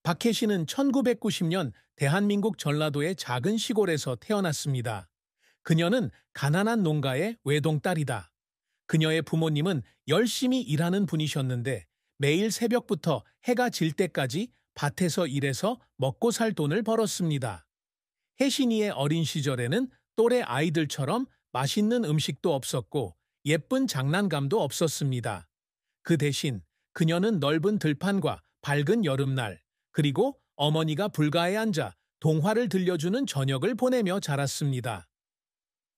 박혜신은 1990년 대한민국 전라도의 작은 시골에서 태어났습니다. 그녀는 가난한 농가의 외동딸이다. 그녀의 부모님은 열심히 일하는 분이셨는데 매일 새벽부터 해가 질 때까지 밭에서 일해서 먹고 살 돈을 벌었습니다. 혜신이의 어린 시절에는 또래 아이들처럼 맛있는 음식도 없었고 예쁜 장난감도 없었습니다. 그 대신 그녀는 넓은 들판과 밝은 여름날, 그리고 어머니가 불가에 앉아 동화를 들려주는 저녁을 보내며 자랐습니다.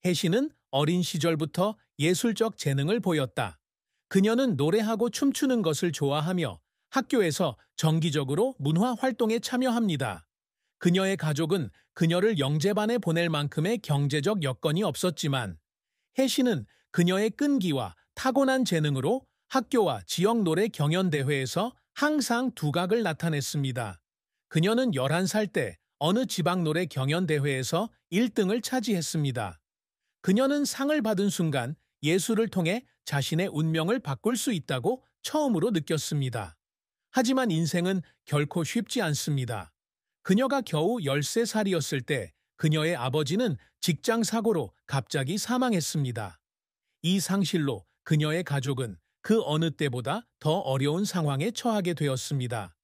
혜신은 어린 시절부터 예술적 재능을 보였다. 그녀는 노래하고 춤추는 것을 좋아하며 학교에서 정기적으로 문화 활동에 참여합니다. 그녀의 가족은 그녀를 영재반에 보낼 만큼의 경제적 여건이 없었지만 혜신은 그녀의 끈기와 타고난 재능으로 학교와 지역 노래 경연대회에서 항상 두각을 나타냈습니다. 그녀는 11살 때 어느 지방 노래 경연대회에서 1등을 차지했습니다. 그녀는 상을 받은 순간 예술을 통해 자신의 운명을 바꿀 수 있다고 처음으로 느꼈습니다. 하지만 인생은 결코 쉽지 않습니다. 그녀가 겨우 13살이었을 때 그녀의 아버지는 직장 사고로 갑자기 사망했습니다. 이 상실로 그녀의 가족은 그 어느 때보다 더 어려운 상황에 처하게 되었습니다.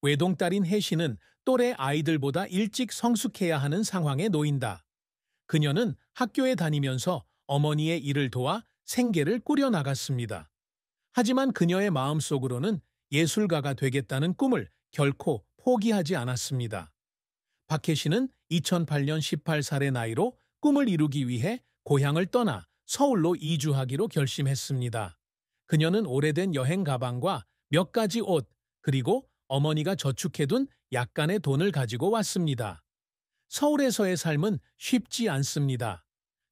외동딸인 혜신은 또래 아이들보다 일찍 성숙해야 하는 상황에 놓인다. 그녀는 학교에 다니면서 어머니의 일을 도와 생계를 꾸려나갔습니다. 하지만 그녀의 마음속으로는 예술가가 되겠다는 꿈을 결코 포기하지 않았습니다. 박혜신은 2008년 18살의 나이로 꿈을 이루기 위해 고향을 떠나 서울로 이주하기로 결심했습니다. 그녀는 오래된 여행 가방과 몇 가지 옷, 그리고 어머니가 저축해둔 약간의 돈을 가지고 왔습니다. 서울에서의 삶은 쉽지 않습니다.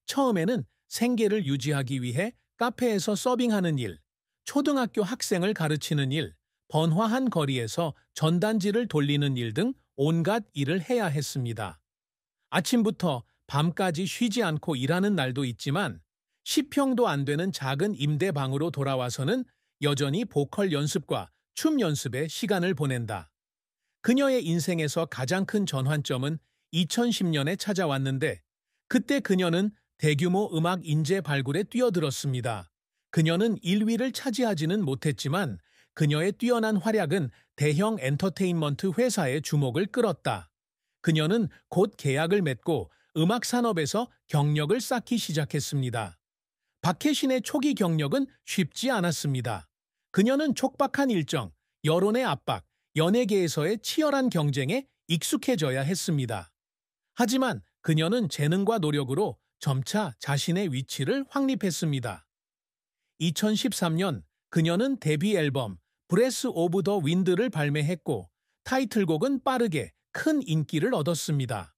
처음에는 생계를 유지하기 위해 카페에서 서빙하는 일, 초등학교 학생을 가르치는 일, 번화한 거리에서 전단지를 돌리는 일 등 온갖 일을 해야 했습니다. 아침부터 밤까지 쉬지 않고 일하는 날도 있지만 10평도 안 되는 작은 임대방으로 돌아와서는 여전히 보컬 연습과 춤 연습에 시간을 보낸다. 그녀의 인생에서 가장 큰 전환점은 2010년에 찾아왔는데 그때 그녀는 대규모 음악 인재 발굴에 뛰어들었습니다. 그녀는 1위를 차지하지는 못했지만 그녀의 뛰어난 활약은 대형 엔터테인먼트 회사의 주목을 끌었다. 그녀는 곧 계약을 맺고 음악 산업에서 경력을 쌓기 시작했습니다. 박혜신의 초기 경력은 쉽지 않았습니다. 그녀는 촉박한 일정, 여론의 압박, 연예계에서의 치열한 경쟁에 익숙해져야 했습니다. 하지만 그녀는 재능과 노력으로 점차 자신의 위치를 확립했습니다. 2013년 그녀는 데뷔 앨범 브레스 오브 더 윈드를 발매했고 타이틀곡은 빠르게 큰 인기를 얻었습니다.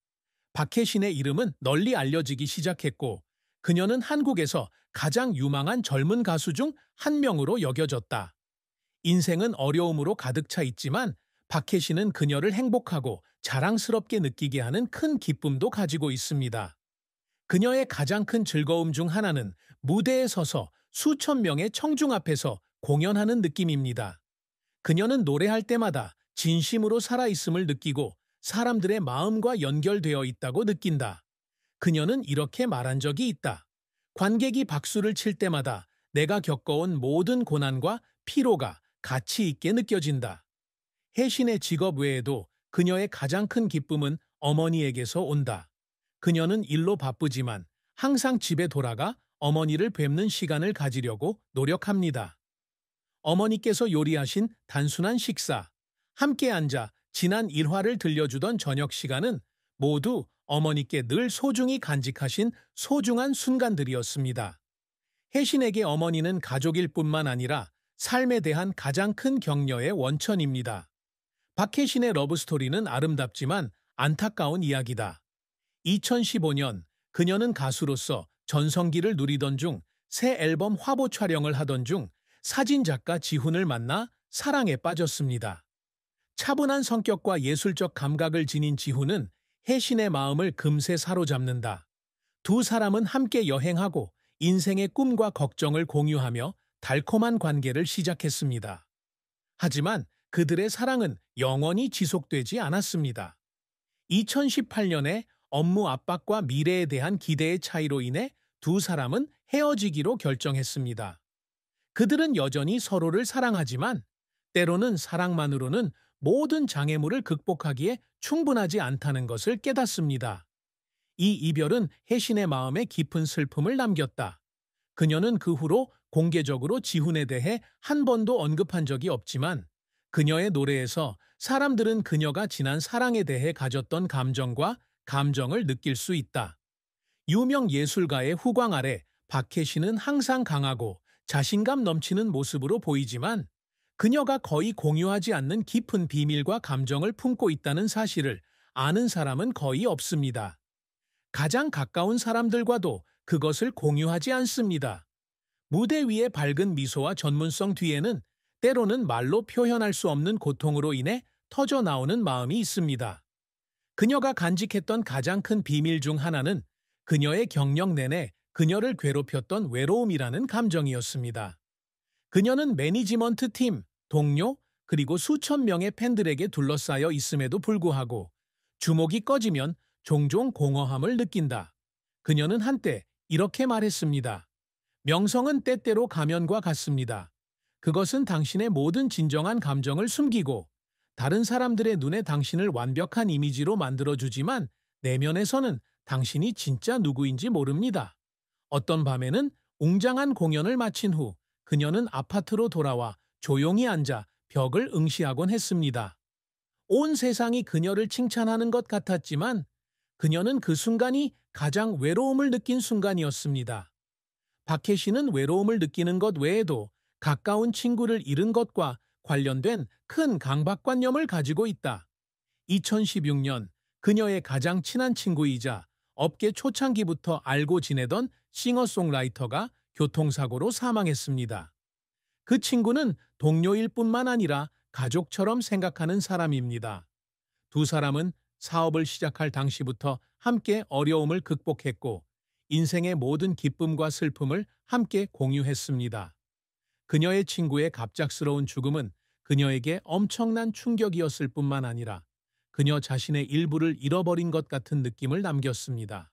박혜신의 이름은 널리 알려지기 시작했고 그녀는 한국에서 가장 유망한 젊은 가수 중 한 명으로 여겨졌다. 인생은 어려움으로 가득 차 있지만 박혜신은 그녀를 행복하고 자랑스럽게 느끼게 하는 큰 기쁨도 가지고 있습니다. 그녀의 가장 큰 즐거움 중 하나는 무대에 서서 수천 명의 청중 앞에서 공연하는 느낌입니다. 그녀는 노래할 때마다 진심으로 살아있음을 느끼고 사람들의 마음과 연결되어 있다고 느낀다. 그녀는 이렇게 말한 적이 있다. 관객이 박수를 칠 때마다 내가 겪어온 모든 고난과 피로가 가치 있게 느껴진다. 혜신의 직업 외에도 그녀의 가장 큰 기쁨은 어머니에게서 온다. 그녀는 일로 바쁘지만 항상 집에 돌아가 어머니를 뵙는 시간을 가지려고 노력합니다. 어머니께서 요리하신 단순한 식사, 함께 앉아 지난 일화를 들려주던 저녁 시간은 모두 어머니께 늘 소중히 간직하신 소중한 순간들이었습니다. 혜신에게 어머니는 가족일 뿐만 아니라 삶에 대한 가장 큰 격려의 원천입니다. 박혜신의 러브스토리는 아름답지만 안타까운 이야기다. 2015년 그녀는 가수로서 전성기를 누리던 중 새 앨범 화보 촬영을 하던 중 사진작가 지훈을 만나 사랑에 빠졌습니다. 차분한 성격과 예술적 감각을 지닌 지훈은 혜신의 마음을 금세 사로잡는다. 두 사람은 함께 여행하고 인생의 꿈과 걱정을 공유하며 달콤한 관계를 시작했습니다. 하지만 그들의 사랑은 영원히 지속되지 않았습니다. 2018년에 업무 압박과 미래에 대한 기대의 차이로 인해 두 사람은 헤어지기로 결정했습니다. 그들은 여전히 서로를 사랑하지만 때로는 사랑만으로는 모든 장애물을 극복하기에 충분하지 않다는 것을 깨닫습니다. 이 이별은 혜신의 마음에 깊은 슬픔을 남겼다. 그녀는 그 후로 공개적으로 지훈에 대해 한 번도 언급한 적이 없지만 그녀의 노래에서 사람들은 그녀가 지난 사랑에 대해 가졌던 감정과 감정을 느낄 수 있다. 유명 예술가의 후광 아래 박혜신은 항상 강하고 자신감 넘치는 모습으로 보이지만 그녀가 거의 공유하지 않는 깊은 비밀과 감정을 품고 있다는 사실을 아는 사람은 거의 없습니다. 가장 가까운 사람들과도 그것을 공유하지 않습니다. 무대 위의 밝은 미소와 전문성 뒤에는 때로는 말로 표현할 수 없는 고통으로 인해 터져 나오는 마음이 있습니다. 그녀가 간직했던 가장 큰 비밀 중 하나는 그녀의 경력 내내 그녀를 괴롭혔던 외로움이라는 감정이었습니다. 그녀는 매니지먼트 팀, 동료, 그리고 수천 명의 팬들에게 둘러싸여 있음에도 불구하고 주목이 꺼지면 종종 공허함을 느낀다. 그녀는 한때 이렇게 말했습니다. 명성은 때때로 가면과 같습니다. 그것은 당신의 모든 진정한 감정을 숨기고 다른 사람들의 눈에 당신을 완벽한 이미지로 만들어주지만 내면에서는 당신이 진짜 누구인지 모릅니다. 어떤 밤에는 웅장한 공연을 마친 후 그녀는 아파트로 돌아와 조용히 앉아 벽을 응시하곤 했습니다. 온 세상이 그녀를 칭찬하는 것 같았지만 그녀는 그 순간이 가장 외로움을 느낀 순간이었습니다. 박혜신은 외로움을 느끼는 것 외에도 가까운 친구를 잃은 것과 관련된 큰 강박관념을 가지고 있다. 2016년 그녀의 가장 친한 친구이자 업계 초창기부터 알고 지내던 싱어송라이터가 교통사고로 사망했습니다. 그 친구는 동료일 뿐만 아니라 가족처럼 생각하는 사람입니다. 두 사람은 사업을 시작할 당시부터 함께 어려움을 극복했고 인생의 모든 기쁨과 슬픔을 함께 공유했습니다. 그녀의 친구의 갑작스러운 죽음은 그녀에게 엄청난 충격이었을 뿐만 아니라 그녀 자신의 일부를 잃어버린 것 같은 느낌을 남겼습니다.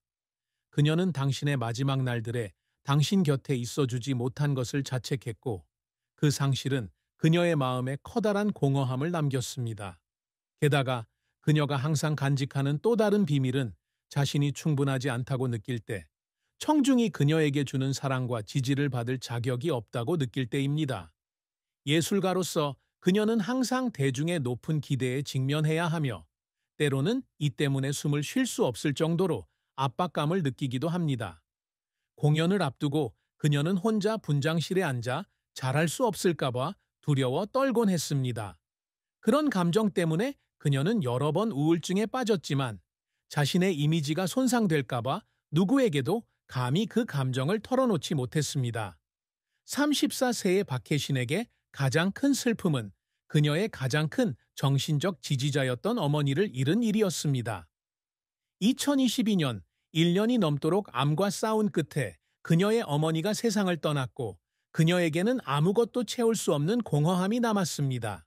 그녀는 당신의 마지막 날들에 당신 곁에 있어주지 못한 것을 자책했고 그 상실은 그녀의 마음에 커다란 공허함을 남겼습니다. 게다가 그녀가 항상 간직하는 또 다른 비밀은 자신이 충분하지 않다고 느낄 때 청중이 그녀에게 주는 사랑과 지지를 받을 자격이 없다고 느낄 때입니다. 예술가로서 그녀는 항상 대중의 높은 기대에 직면해야 하며 때로는 이 때문에 숨을 쉴 수 없을 정도로 압박감을 느끼기도 합니다. 공연을 앞두고 그녀는 혼자 분장실에 앉아 잘할 수 없을까봐 두려워 떨곤 했습니다. 그런 감정 때문에 그녀는 여러 번 우울증에 빠졌지만 자신의 이미지가 손상될까봐 누구에게도 감히 그 감정을 털어놓지 못했습니다. 34세의 박혜신에게 가장 큰 슬픔은 그녀의 가장 큰 정신적 지지자였던 어머니를 잃은 일이었습니다. 2022년 1년이 넘도록 암과 싸운 끝에 그녀의 어머니가 세상을 떠났고 그녀에게는 아무것도 채울 수 없는 공허함이 남았습니다.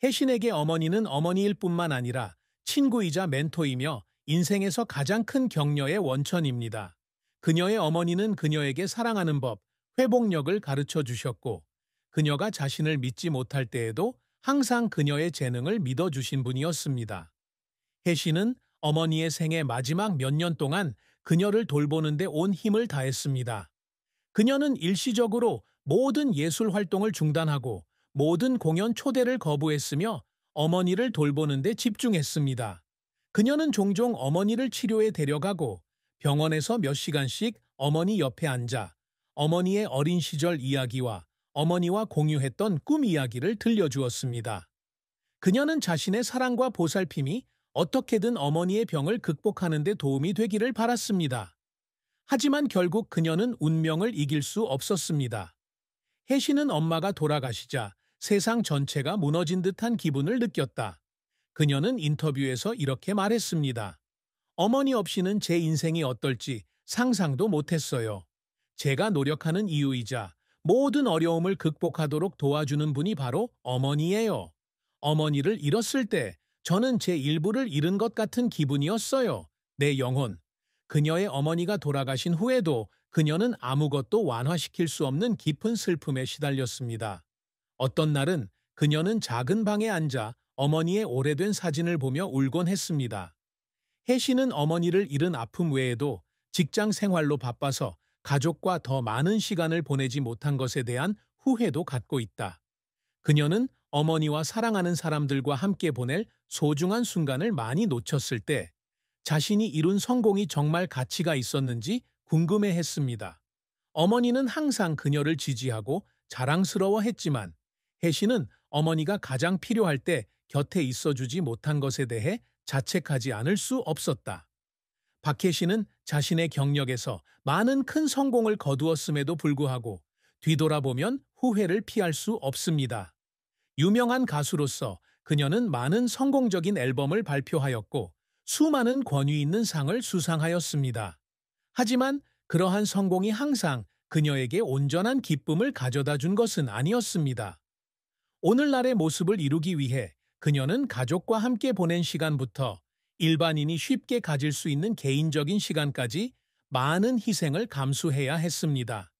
혜신에게 어머니는 어머니일 뿐만 아니라 친구이자 멘토이며 인생에서 가장 큰 격려의 원천입니다. 그녀의 어머니는 그녀에게 사랑하는 법, 회복력을 가르쳐 주셨고 그녀가 자신을 믿지 못할 때에도 항상 그녀의 재능을 믿어주신 분이었습니다. 혜신은 어머니의 생애 마지막 몇 년 동안 그녀를 돌보는 데 온 힘을 다했습니다. 그녀는 일시적으로 모든 예술 활동을 중단하고 모든 공연 초대를 거부했으며 어머니를 돌보는 데 집중했습니다. 그녀는 종종 어머니를 치료에 데려가고 병원에서 몇 시간씩 어머니 옆에 앉아 어머니의 어린 시절 이야기와 어머니와 공유했던 꿈 이야기를 들려주었습니다. 그녀는 자신의 사랑과 보살핌이 어떻게든 어머니의 병을 극복하는 데 도움이 되기를 바랐습니다. 하지만 결국 그녀는 운명을 이길 수 없었습니다. 혜신은 엄마가 돌아가시자 세상 전체가 무너진 듯한 기분을 느꼈다. 그녀는 인터뷰에서 이렇게 말했습니다. 어머니 없이는 제 인생이 어떨지 상상도 못했어요. 제가 노력하는 이유이자 모든 어려움을 극복하도록 도와주는 분이 바로 어머니예요. 어머니를 잃었을 때 저는 제 일부를 잃은 것 같은 기분이었어요. 내 영혼. 그녀의 어머니가 돌아가신 후에도 그녀는 아무것도 완화시킬 수 없는 깊은 슬픔에 시달렸습니다. 어떤 날은 그녀는 작은 방에 앉아 어머니의 오래된 사진을 보며 울곤 했습니다. 혜씨는 어머니를 잃은 아픔 외에도 직장 생활로 바빠서 가족과 더 많은 시간을 보내지 못한 것에 대한 후회도 갖고 있다. 그녀는 어머니와 사랑하는 사람들과 함께 보낼 소중한 순간을 많이 놓쳤을 때 자신이 이룬 성공이 정말 가치가 있었는지 궁금해했습니다. 어머니는 항상 그녀를 지지하고 자랑스러워했지만 혜씨는 어머니가 가장 필요할 때 곁에 있어주지 못한 것에 대해 자책하지 않을 수 없었다. 박혜씨는 자신의 경력에서 많은 큰 성공을 거두었음에도 불구하고 뒤돌아보면 후회를 피할 수 없습니다. 유명한 가수로서 그녀는 많은 성공적인 앨범을 발표하였고 수많은 권위 있는 상을 수상하였습니다. 하지만 그러한 성공이 항상 그녀에게 온전한 기쁨을 가져다 준 것은 아니었습니다. 오늘날의 모습을 이루기 위해 그녀는 가족과 함께 보낸 시간부터 일반인이 쉽게 가질 수 있는 개인적인 시간까지 많은 희생을 감수해야 했습니다.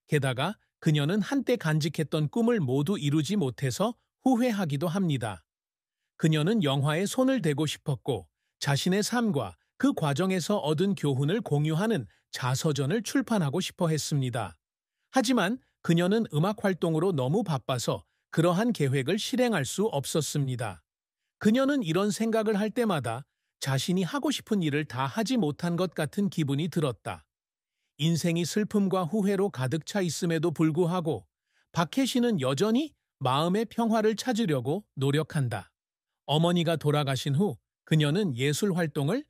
게다가 그녀는 한때 간직했던 꿈을 모두 이루지 못해서 후회하기도 합니다. 그녀는 영화에 손을 대고 싶었고 자신의 삶과 그 과정에서 얻은 교훈을 공유하는 자서전을 출판하고 싶어 했습니다. 하지만 그녀는 음악 활동으로 너무 바빠서 그러한 계획을 실행할 수 없었습니다. 그녀는 이런 생각을 할 때마다 자신이 하고 싶은 일을 다 하지 못한 것 같은 기분이 들었다. 인생이 슬픔과 후회로 가득 차 있음에도 불구하고 박혜씨는 여전히 마음의 평화를 찾으려고 노력한다. 어머니가 돌아가신 후 그녀는 예술 활동을